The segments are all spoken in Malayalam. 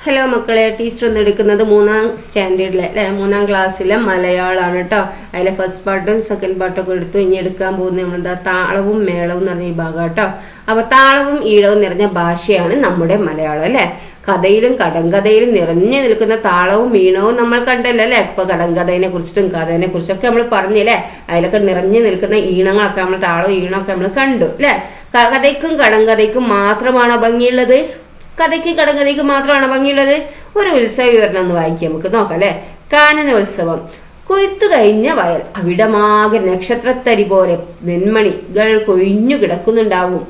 ഹലോ മക്കളെ, ടീച്ചർ ഒന്ന് എടുക്കുന്നത് 3ാം സ്റ്റാൻഡേർഡിലെ മൂന്നാം ക്ലാസ്സിലെ മലയാളമാണ് കേട്ടോ. അതിലെ ഫസ്റ്റ് പാർട്ടും സെക്കൻഡ് പാർട്ടൊക്കെ എടുത്തു. ഇനി എടുക്കാൻ പോകുന്നത് നമ്മളെന്താ താളവും മേളവും എന്ന് പറഞ്ഞ ഈ ഭാഗം കേട്ടോ. അപ്പൊ താളവും ഈഴവും നിറഞ്ഞ ഭാഷയാണ് നമ്മുടെ മലയാളം അല്ലെ. കഥയിലും കടങ്കഥയിലും നിറഞ്ഞു നിൽക്കുന്ന താളവും ഈണവും നമ്മൾ കണ്ടല്ലോ അല്ലെ. ഇപ്പൊ കടങ്കഥയെ കുറിച്ചിട്ടും കഥയെ കുറിച്ചൊക്കെ നമ്മൾ പറഞ്ഞില്ലേ. അതിലൊക്കെ നിറഞ്ഞു നിൽക്കുന്ന ഈണങ്ങളൊക്കെ നമ്മൾ താളവും ഈണമൊക്കെ നമ്മൾ കണ്ടു അല്ലെ. കഥയ്ക്കും കടങ്കഥയ്ക്കും മാത്രമാണോ ഭംഗിയുള്ളത്? കഥയ്ക്ക് കടങ്കഥയ്ക്ക് മാത്രമാണ് ഭംഗിയുള്ളത്? ഒരു ഉത്സവ വിവരണം ഒന്ന് വായിക്കാം, നമുക്ക് നോക്കാം അല്ലെ. കാനനോത്സവം. കൊയ്ത്തു കഴിഞ്ഞ വയൽ, അവിടമാകെ നക്ഷത്രത്തരി പോലെ നെന്മണികൾ കൊഴിഞ്ഞു കിടക്കുന്നുണ്ടാവും.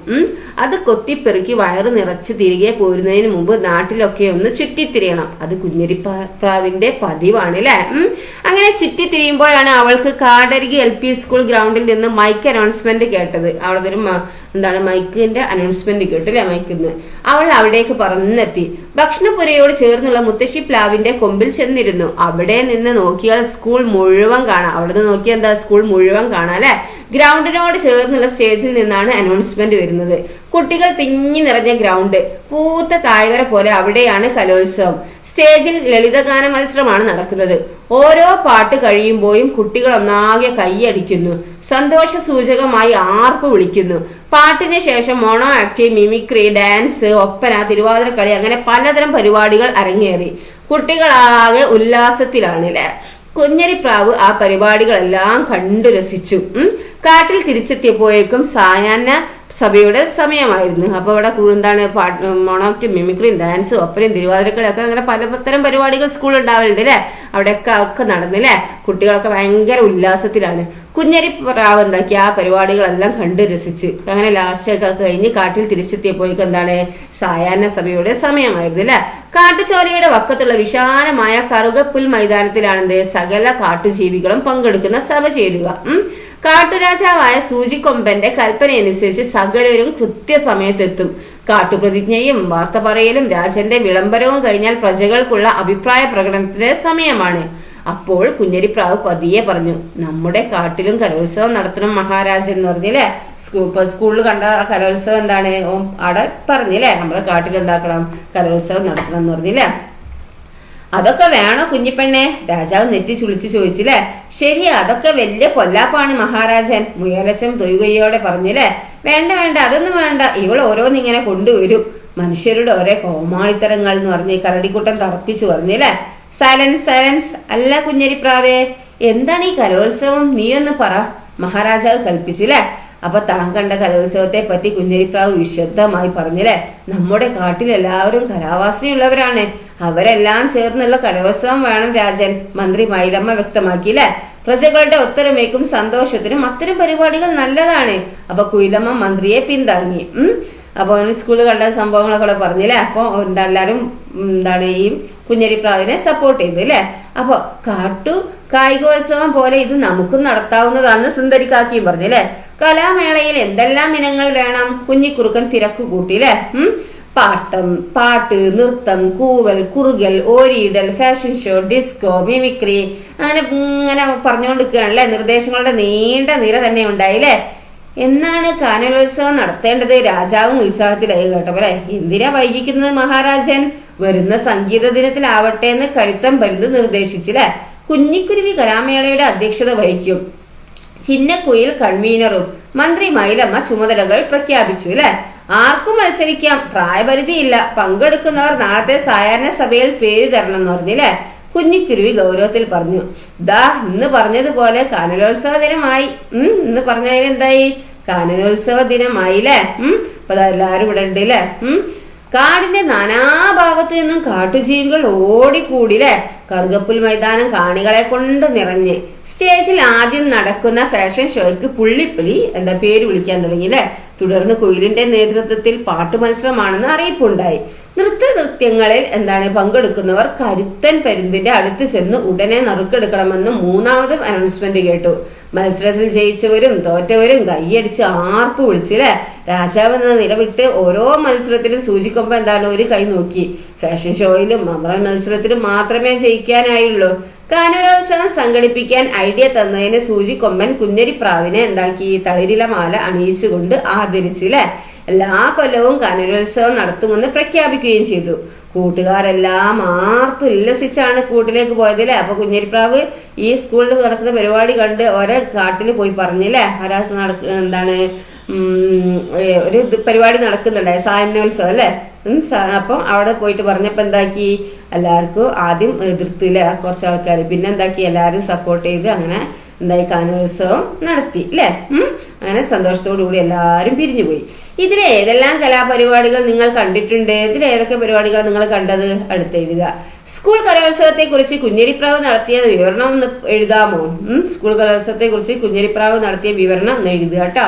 അത് കൊത്തിപ്പെറുക്കി വയറ് നിറച്ച് തിരികെ പോരുന്നതിന് മുമ്പ് നാട്ടിലൊക്കെ ഒന്ന് ചുറ്റിത്തിരിയണം. അത് കുഞ്ഞരിപ്രാവിന്റെ പതിവാണ് അല്ലെ. അങ്ങനെ ചുറ്റിത്തിരിയുമ്പോഴാണ് അവൾക്ക് കാടരികി LP സ്കൂൾ ഗ്രൗണ്ടിൽ നിന്ന് മൈക്ക് അനൗൺസ്മെന്റ് കേട്ടത്. അവിടെ ഒരു മൈക്കിന്റെ അനൗൺസ്മെന്റ് കേട്ടു അല്ലെ. മൈക്കിന്ന് അവൾ അവിടേക്ക് പറന്നെത്തി. ഭക്ഷണപുരയോട് ചേർന്നുള്ള മുത്തശ്ശി പ്ലാവിന്റെ കൊമ്പിൽ ചെന്നിരുന്നു. അവിടെ നിന്ന് നോക്കിയാൽ സ്കൂൾ മുഴുവൻ കാണാം. അവിടെ നിന്ന് നോക്കിയാൽ എന്താ, സ്കൂൾ മുഴുവൻ കാണാം അല്ലെ. ഗ്രൗണ്ടിനോട് ചേർന്നുള്ള സ്റ്റേജിൽ നിന്നാണ് അനൗൺസ്മെന്റ് വരുന്നത്. കുട്ടികൾ തിങ്ങി നിറഞ്ഞ ഗ്രൗണ്ട്, പൂത്ത തായ്വര പോലെ അവിടെയാണ് കലോത്സവം. സ്റ്റേജിൽ ലളിതഗാന മത്സരമാണ് നടക്കുന്നത്. ഓരോ പാട്ട് കഴിയുമ്പോഴും കുട്ടികൾ ഒന്നാകെ കൈയടിക്കുന്നു, സന്തോഷ സൂചകമായി ആർപ്പ് വിളിക്കുന്നു. പാട്ടിന് ശേഷം mono act, mimicry, dance, Oppana, Thiruvathirakali അങ്ങനെ പലതരം പരിപാടികൾ അരങ്ങേറി. കുട്ടികളാകെ ഉല്ലാസത്തിലാണ് അല്ലെ. കുഞ്ഞരിപ്രാവ് ആ പരിപാടികളെല്ലാം കണ്ടു രസിച്ചു. കാട്ടിൽ തിരിച്ചെത്തിയപ്പോഴേക്കും സായാഹ്ന സഭയുടെ സമയമായിരുന്നു. അപ്പൊ അവിടെ എന്താണ് മോണോക്റ്റും മിമിക്രിയും ഡാൻസും ഒപ്പനയും തിരുവാതിരക്കളി ഒക്കെ അങ്ങനെ പലതരം പരിപാടികൾ സ്കൂളിൽ ഉണ്ടാവലുണ്ട് അല്ലെ. അവിടെയൊക്കെ നടന്നില്ലേ. കുട്ടികളൊക്കെ ഭയങ്കര ഉല്ലാസത്തിലാണ്. കുഞ്ഞരിപ്രാവ് എന്താക്കി ആ പരിപാടികളെല്ലാം കണ്ടു രസിച്ച് അങ്ങനെ ലാസ്റ്റ് ഒക്കെ കഴിഞ്ഞ് കാട്ടിൽ തിരിച്ചെത്തിയപ്പോഴേക്കും എന്താണ് സായാഹ്ന സഭയുടെ സമയമായിരുന്നു അല്ലെ. കാട്ടുചോലയുടെ വക്കത്തുള്ള വിശാലമായ കറുകപ്പുൽ മൈതാനത്തിലാണെന്ത് സകല കാട്ടുജീവികളും പങ്കെടുക്കുന്ന സഭ ചേരുക. കാട്ടുരാജാവായ സൂചിക്കൊമ്പന്റെ കൽപ്പനയനുസരിച്ച് സകലരും കൃത്യസമയത്തെത്തും. കാട്ടുപ്രതിജ്ഞയും വാർത്ത പറയലും രാജന്റെ വിളംബരവും കഴിഞ്ഞാൽ പ്രജകൾക്കുള്ള അഭിപ്രായ പ്രകടനത്തിന്റെ സമയമാണ്. അപ്പോൾ കുഞ്ഞരിപ്രാവ് പതിയെ പറഞ്ഞു, നമ്മുടെ കാട്ടിലും കലോത്സവം നടത്തണം മഹാരാജൻ എന്ന് പറഞ്ഞില്ലേ. സ്കൂളിൽ കണ്ട കലോത്സവം എന്താണ് അവിടെ പറഞ്ഞില്ലേ, നമ്മുടെ കാട്ടിൽ എന്താക്കണം കലോത്സവം നടത്തണം എന്ന് പറഞ്ഞില്ലേ. അതൊക്കെ വേണോ കുഞ്ഞിപ്പെണ്ണെ? രാജാവ് നെറ്റി ചുളിച്ച് ചോദിച്ചില്ലേ. ശരി, അതൊക്കെ വലിയ പൊല്ലാപ്പാണ് മഹാരാജൻ, മുയലച്ചൻ തൊയ്കയോടെ പറഞ്ഞില്ലേ. വേണ്ട വേണ്ട, അതൊന്നും വേണ്ട, ഇവൾ ഓരോന്നിങ്ങനെ കൊണ്ടുവരും. മനുഷ്യരുടെ ഒരേ കോമാളിത്തരങ്ങൾ എന്ന് പറഞ്ഞ് കരടിക്കുട്ടൻ തർക്കിച്ചു പറഞ്ഞില്ലേ. Silence silence. അല്ല കുഞ്ഞരിപ്രാവേ, എന്താണ് ഈ കലോത്സവം, നീയൊന്ന് പറ, മഹാരാജാവ് കൽപ്പിച്ചില്ലേ. അപ്പൊ താൻ കണ്ട കലോത്സവത്തെ പറ്റി കുഞ്ഞരിപ്രാവ് വിശദമായി പറഞ്ഞില്ലേ. നമ്മുടെ കാട്ടിൽ എല്ലാവരും കലാവാസനയുള്ളവരാണ്, അവരെല്ലാം ചേർന്നുള്ള കലോത്സവം വേണം രാജൻ, മന്ത്രി മൈലമ്മ വ്യക്തമാക്കിയില്ലേ. പ്രജകളുടെ ഒത്തൊരുമയ്ക്കും സന്തോഷത്തിനും അത്തരം പരിപാടികൾ നല്ലതാണ്. അപ്പൊ കുയിലമ്മ മന്ത്രിയെ പിന്താങ്ങി. അപ്പൊ സ്കൂളിൽ കണ്ട സംഭവങ്ങളൊക്കെ പറഞ്ഞില്ലേ. അപ്പൊ എല്ലാരും ഈ കുഞ്ഞരിപ്രാവിനെ സപ്പോർട്ട് ചെയ്തു അല്ലെ. അപ്പൊ കായികോത്സവം പോലെ ഇത് നമുക്കും നടത്താവുന്നതാണെന്ന് സുന്ദരിക്കാക്കിയും പറഞ്ഞില്ലേ. കലാമേളയിൽ എന്തെല്ലാം ഇനങ്ങൾ വേണം? കുഞ്ഞിക്കുറുക്കൻ തിരക്ക് കൂട്ടില്ലേ. പാട്ട്, നൃത്തം, കൂവൽ, കുറുകൽ, ഓരിയിടൽ, ഫാഷൻ ഷോ, ഡിസ്കോ, മിമിക്രി അങ്ങനെ പറഞ്ഞുകൊണ്ടിരിക്കുകയാണല്ലേ. നിർദ്ദേശങ്ങളുടെ നീണ്ട നിര തന്നെ ഉണ്ടായില്ലേ. എന്നാണ് കാനനോത്സവം നടത്തേണ്ടത്? രാജാവും ഉത്സാഹത്തിലായി കേട്ടപ്പോലെ. എന്തിനാ വൈകിക്കുന്നത് മഹാരാജൻ? വരുന്ന സംഗീത ദിനത്തിലാവട്ടെ എന്ന് കരുത്തം പരുന്ന് നിർദ്ദേശിച്ചില്ലേ. കുഞ്ഞിക്കുരുവി കലാമേളയുടെ അധ്യക്ഷത വഹിക്കും. ചിന്നക്കുയിൽ കൺവീനറും. മന്ത്രി മൈലമ്മ ചുമതലകൾ പ്രഖ്യാപിച്ചു അല്ലെ. ആർക്കും മത്സരിക്കാം, പ്രായപരിധിയില്ല. പങ്കെടുക്കുന്നവർ നാളത്തെ സായാഹ്ന സഭയിൽ പേര് തരണം എന്ന് പറഞ്ഞില്ലേ. കുഞ്ഞിക്കുരുവി ഗൗരവത്തിൽ പറഞ്ഞു. ഇന്ന് പറഞ്ഞതുപോലെ കാനനോത്സവ ദിനമായി. ഇന്ന് പറഞ്ഞതിന് എന്തായി? കാനനോത്സവ ദിനമായില്ലേ. അപ്പൊ എല്ലാരും ഇവിടെ ഉണ്ട് അല്ലെ. കാടിന്റെ നാനാഭാഗത്തു നിന്നും കാട്ടുജീവികൾ ഓടിക്കൂടില്ലേ. കറുകപ്പുൽ മൈതാനം കാണികളെ കൊണ്ട് നിറഞ്ഞ്. സ്റ്റേജിൽ ആദ്യം നടക്കുന്ന ഫാഷൻ ഷോയ്ക്ക് പുള്ളിപ്പുലി പേര് വിളിക്കാൻ തുടങ്ങിയില്ലേ. തുടർന്ന് കുയിലിന്റെ നേതൃത്വത്തിൽ പാട്ടു മത്സരമാണെന്ന് അറിയിപ്പുണ്ടായി. നൃത്യങ്ങളിൽ പങ്കെടുക്കുന്നവർ കരുത്തൻ പരുന്തിന്റെ അടുത്ത് ചെന്ന് ഉടനെ നറുക്കെടുക്കണമെന്ന് മൂന്നാമതും അനൗൺസ്മെന്റ് കേട്ടു. മത്സരത്തിൽ ജയിച്ചവരും തോറ്റവരും കൈയടിച്ച് ആർപ്പ് വിളിച്ചില്ലേ. രാജാവ് എന്ന നിലവിട്ട് ഓരോ മത്സരത്തിലും സൂചിക്കൊമ്പ ഒരു കൈ നോക്കി. ഫാഷൻ ഷോയിലും അമറൽ മത്സരത്തിലും മാത്രമേ ജയിക്കാനായുള്ളൂ. കാനനോത്സവം സംഘടിപ്പിക്കാൻ ഐഡിയ തന്നതിന് സൂചിക്കൊമ്പൻ കുഞ്ഞരിപ്രാവിനെ തളിരില മാല അണിയിച്ചുകൊണ്ട് ആദരിച്ചില്ലേ. എല്ലാ കൊല്ലവും കാനനോത്സവം നടത്തുമെന്ന് പ്രഖ്യാപിക്കുകയും ചെയ്തു. കൂട്ടുകാരെല്ലാം ആർത്തുല്ലസിച്ചാണ് കൂട്ടിലേക്ക് പോയത് അല്ലേ. അപ്പൊ കുഞ്ഞരിപ്രാവ് ഈ സ്കൂളിൽ നടക്കുന്ന പരിപാടി കണ്ട് ഓരോ കാട്ടിൽ പോയി പറഞ്ഞല്ലേ, ഹരാസ് എന്താണ് ഒരു പരിപാടി നടക്കുന്നുണ്ടായി, സായനോത്സവം അല്ലെ. അപ്പം അവിടെ പോയിട്ട് പറഞ്ഞപ്പോ എന്താക്കി, എല്ലാവർക്കും ആദ്യം എതിർത്തില്ല കുറച്ച് ആൾക്കാർ, പിന്നെ എന്താക്കി എല്ലാവരും സപ്പോർട്ട് ചെയ്ത് അങ്ങനെ എന്തായി ഗാനോത്സവം നടത്തി അല്ലേ. അങ്ങനെ സന്തോഷത്തോടു കൂടി എല്ലാവരും പിരിഞ്ഞുപോയി. ഇതിൽ ഏതെല്ലാം കലാപരിപാടികൾ നിങ്ങൾ കണ്ടിട്ടുണ്ട്, ഇതിൽ ഏതൊക്കെ പരിപാടികൾ നിങ്ങൾ കണ്ടത് അടുത്ത് എഴുതുക. സ്കൂൾ കലോത്സവത്തെ കുറിച്ച് കുഞ്ഞരിപ്രാവ് നടത്തിയ വിവരണം ഒന്ന് എഴുതാമോ? സ്കൂൾ കലോത്സവത്തെ കുറിച്ച് കുഞ്ഞരിപ്രാവ് നടത്തിയ വിവരണം ഒന്ന് എഴുതുക കേട്ടോ.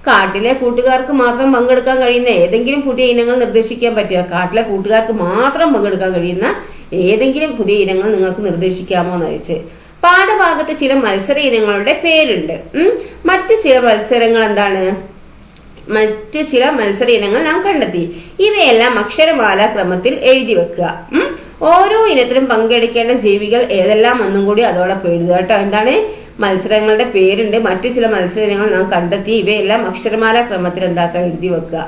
കാട്ടിലെ കൂട്ടുകാർക്ക് മാത്രം പങ്കെടുക്കാൻ കഴിയുന്ന ഏതെങ്കിലും പുതിയ ഇനങ്ങൾ നിർദ്ദേശിക്കാൻ പറ്റുക. കാട്ടിലെ കൂട്ടുകാർക്ക് മാത്രം പങ്കെടുക്കാൻ കഴിയുന്ന ഏതെങ്കിലും പുതിയ ഇനങ്ങൾ നിങ്ങൾക്ക് നിർദ്ദേശിക്കാമോ എന്ന് ചോദിച്ച്. പാഠഭാഗത്ത് ചില മത്സര ഇനങ്ങളുടെ പേരുണ്ട്. മറ്റു ചില മത്സരങ്ങൾ എന്താണ്? മറ്റു ചില മത്സര ഇനങ്ങൾ നാം കണ്ടെത്തി. ഇവയെല്ലാം അക്ഷരമാല ക്രമത്തിൽ എഴുതി വെക്കുക. ഓരോ ഇനത്തിലും പങ്കെടുക്കേണ്ട ജീവികൾ ഏതെല്ലാം ഒന്നും കൂടി അതോടൊപ്പം എഴുതുക കേട്ടോ. എന്താണ്? മത്സരങ്ങളുടെ പേരുണ്ട്, മറ്റു ചില മത്സര ഇനങ്ങൾ നാം കണ്ടെത്തി, ഇവയെല്ലാം അക്ഷരമാല ക്രമത്തിൽ എന്താക്കുക, എഴുതി വെക്കുക.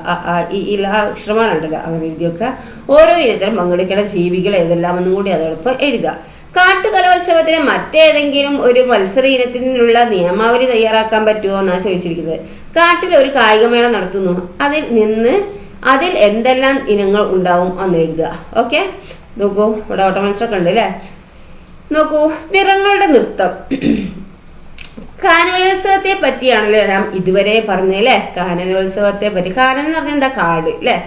അക്ഷരമാല ഉണ്ടല്ലോ, അങ്ങനെ എഴുതി വെക്കുക. ഓരോ ഇനത്തിലും പങ്കെടുക്കേണ്ട ജീവികൾ ഏതെല്ലാം ഒന്നും കൂടി അതോടൊപ്പം എഴുതുക. കാട്ടുകലോത്സവത്തിന് മറ്റേതെങ്കിലും ഒരു മത്സര ഇനത്തിനുള്ള നിയമാവലി തയ്യാറാക്കാൻ പറ്റുമോ എന്നാണ് ചോദിച്ചിരിക്കുന്നത്. കാട്ടിൽ ഒരു കായികമേള നടത്തുന്നു, അതിൽ എന്തെല്ലാം ഇനങ്ങൾ ഉണ്ടാവും എന്ന് എഴുതുക. ഓക്കെ, നോക്കൂ ഇവിടെ ഓട്ട മത്സരമൊക്കെ ഉണ്ട് അല്ലേ. നോക്കൂ, നിറങ്ങളുടെ നൃത്തം. കാനനോത്സവത്തെ പറ്റിയാണല്ലേ നാം ഇതുവരെ പറഞ്ഞല്ലേ. കാനനോത്സവത്തെ പറ്റി, കാനൻ എന്ന് പറഞ്ഞാൽ എന്താ, കാട് അല്ലെ.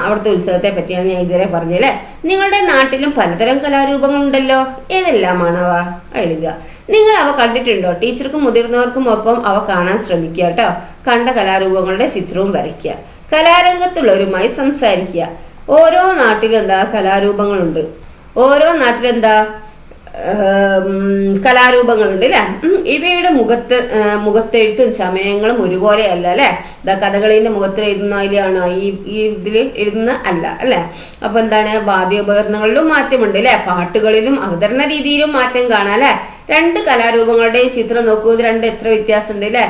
അവിടുത്തെ ഉത്സവത്തെ പറ്റിയാണ് ഞാൻ ഇതുവരെ പറഞ്ഞല്ലേ. നിങ്ങളുടെ നാട്ടിലും പലതരം കലാരൂപങ്ങൾ ഉണ്ടല്ലോ, ഏതെല്ലാമാണ് അവ എഴുതുക. നിങ്ങൾ അവ കണ്ടിട്ടുണ്ടോ? ടീച്ചർക്കും മുതിർന്നവർക്കും ഒപ്പം അവ കാണാൻ ശ്രമിക്കുക കേട്ടോ. കണ്ട കലാരൂപങ്ങളുടെ ചിത്രവും വരയ്ക്കുക. കലാരംഗത്തുള്ളവരുമായി സംസാരിക്കുക. ഓരോ നാട്ടിലും എന്താ കലാരൂപങ്ങളുണ്ട്, ഓരോ നാട്ടിലെന്താ കലാരൂപങ്ങളുണ്ട് അല്ലെ. ഇവയുടെ മുഖത്തെഴുത്തും സമയങ്ങളും ഒരുപോലെ അല്ല അല്ലെ. കഥകളിന്റെ മുഖത്ത് എഴുതുന്നതിലാണോ ഈ ഇതില് എഴുതുന്ന അല്ല അല്ലെ. അപ്പൊ എന്താണ്, വാദ്യോപകരണങ്ങളിലും മാറ്റമുണ്ട് അല്ലെ, പാട്ടുകളിലും അവതരണ രീതിയിലും മാറ്റം കാണാം അല്ലെ. രണ്ട് കലാരൂപങ്ങളുടെയും ചിത്രം നോക്കൂ, ഇത് രണ്ട് എത്ര വ്യത്യാസം ഉണ്ട് അല്ലെ.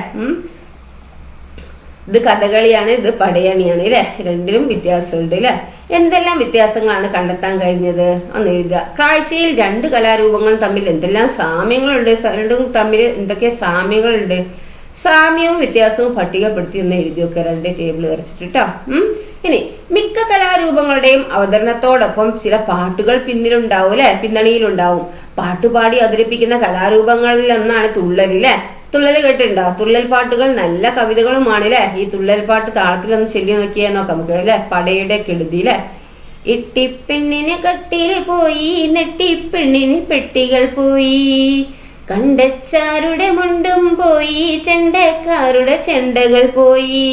ഇത് കഥകളിയാണ്, ഇത് പടയണിയാണ് അല്ലെ. രണ്ടിലും വ്യത്യാസമുണ്ട് അല്ലെ. എന്തെല്ലാം വ്യത്യാസങ്ങളാണ് കണ്ടെത്താൻ കഴിഞ്ഞത് ഒന്ന് എഴുതുക. കാഴ്ചയിൽ രണ്ട് കലാരൂപങ്ങളും തമ്മിൽ എന്തെല്ലാം സാമ്യങ്ങളുണ്ട്, രണ്ടും തമ്മിൽ എന്തൊക്കെ സാമ്യങ്ങളുണ്ട്, സാമ്യവും വ്യത്യാസവും പട്ടികപ്പെടുത്തി ഒന്ന് എഴുതി വെക്കുക. രണ്ട് ടേബിൾ വരച്ചിട്ട് കേട്ടോ. ഇനി മിക്ക കലാരൂപങ്ങളുടെയും അവതരണത്തോടൊപ്പം ചില പാട്ടുകൾ പിന്നിലുണ്ടാവും അല്ലെ, പിന്നണിയിലുണ്ടാവും. പാട്ടുപാടി അവതരിപ്പിക്കുന്ന കലാരൂപങ്ങളിൽ ഒന്നാണ് തുള്ളൽ അല്ലെ. തുള്ളൽ കേട്ടിട്ടുണ്ടോ? തുള്ളൽ പാട്ടുകൾ നല്ല കവിതകളുമാണ് അല്ലെ. ഈ തുള്ളൽ പാട്ട് താളത്തിലൊന്ന് ചൊല്ലി നോക്കിയാൽ നോക്കാം നമുക്ക് അല്ലെ. പടയുടെ കെടുതി അല്ലെ. ഇട്ടിപ്പെണ്ണിന് കട്ടില് പോയി, നെട്ടിപ്പെണ്ണിന് പെട്ടികൾ പോയി, കണ്ടച്ചാരുടെ മുണ്ടും പോയി, ചെണ്ടക്കാരുടെ ചെണ്ടകൾ പോയി,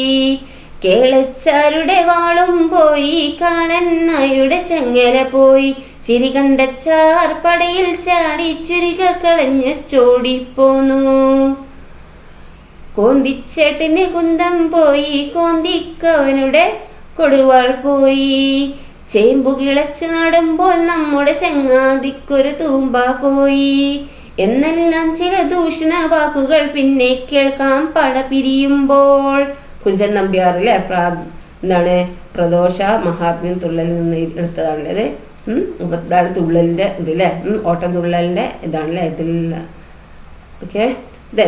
കേളച്ചാരുടെ വാളും പോയി, കാണന്നായുടെ ചങ്ങല പോയി, ചിരി കണ്ടച്ചാർ പടയിൽ ചാടി ചുരിക കളഞ്ഞ് ചോടിപ്പോന്നു, കോന്തിച്ചേട്ടന് കുന്തം പോയി, കോന്തിക്കവനുടെ കൊടുവാൾ പോയി, ചേമ്പു കിളച്ചു നടുമ്പോൾ നമ്മുടെ ചങ്ങാതിക്കൊരു തൂമ്പ പോയി എന്നെല്ലാം ചില ദൂഷണ വാക്കുകൾ പിന്നെ കേൾക്കാം പട പിരിയുമ്പോൾ. കുഞ്ചൻ നമ്പ്യാറിലെ എന്താണ് പ്രദോഷ മഹാത്മ്യം തുള്ളലിൽ നിന്ന് എടുത്തതാണല്ലേ. ഇതാണ് തുള്ളലിന്റെ ഇതില്ലേ, ഓട്ടം തുള്ളലിന്റെ ഇതാണല്ലേ ഇതിൽ. ഓക്കെ, ഇതേ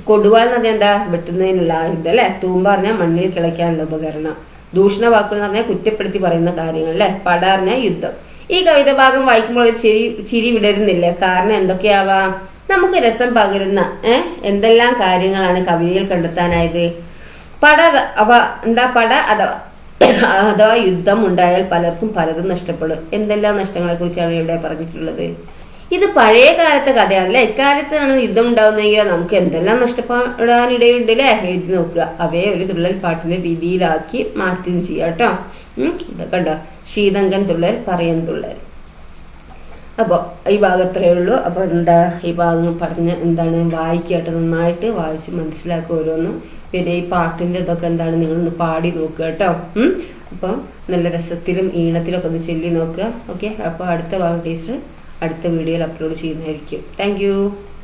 കൊടുവാൾ എന്ന് പറഞ്ഞാൽ എന്താ, വെട്ടുന്നതിനുള്ള ആയുധം അല്ലെ. തൂമ്പ പറഞ്ഞാൽ മണ്ണിൽ കിളയ്ക്കാനുള്ള ഉപകരണം. ദൂഷണ വാക്കുകൾ എന്ന് പറഞ്ഞാൽ കുറ്റപ്പെടുത്തി പറയുന്ന കാര്യങ്ങൾ അല്ലെ. പട പറഞ്ഞാൽ യുദ്ധം. ഈ കവിത ഭാഗം വായിക്കുമ്പോൾ ഒരു ചിരി വിടരുന്നില്ല. കാരണം എന്തൊക്കെയാവാം, നമുക്ക് രസം പകരുന്ന എന്തെല്ലാം കാര്യങ്ങളാണ് കവിതയിൽ കണ്ടെത്താനായത്. പട അഥവാ യുദ്ധം ഉണ്ടായാൽ പലർക്കും പലതും നഷ്ടപ്പെടും. എന്തെല്ലാം നഷ്ടങ്ങളെ കുറിച്ചാണ് ഇവിടെ പറഞ്ഞിട്ടുള്ളത്. ഇത് പഴയ കാലത്തെ കഥയാണല്ലേ. ഇക്കാലത്താണ് യുദ്ധം ഉണ്ടാവുന്നെങ്കിൽ നമുക്ക് എന്തെല്ലാം നഷ്ടപ്പെടാനിടയുണ്ട് അല്ലെ. എഴുതി നോക്കുക. അവയെ ഒരു തുള്ളൽ പാട്ടിന്റെ രീതിയിലാക്കി മാറ്റുകയും ചെയ്യാം കേട്ടോ. ഇതൊക്കെ ഉണ്ടോ, ശീതങ്കൻ തുള്ളൽ, പറയൻ തുള്ളൽ. അപ്പോൾ ഈ ഭാഗത്രേ ഉള്ളൂ. അപ്പോൾ എന്താ ഈ ഭാഗം പറഞ്ഞ് എന്താണ് വായിക്കട്ടെ, നന്നായിട്ട് വായിച്ച് മനസ്സിലാക്കുക ഓരോന്നും. പിന്നെ ഈ പാട്ടിന്റെ ഇതൊക്കെ എന്താണ് നിങ്ങളൊന്ന് പാടി നോക്കുക കേട്ടോ. അപ്പം നല്ല രസത്തിലും ഈണത്തിലും ഒക്കെ ഒന്ന് ചൊല്ലി നോക്കുക. ഓക്കെ, അപ്പോൾ അടുത്ത ഭാഗം ടീച്ചർ അടുത്ത വീഡിയോയിൽ അപ്ലോഡ് ചെയ്യുന്നതായിരിക്കും. താങ്ക്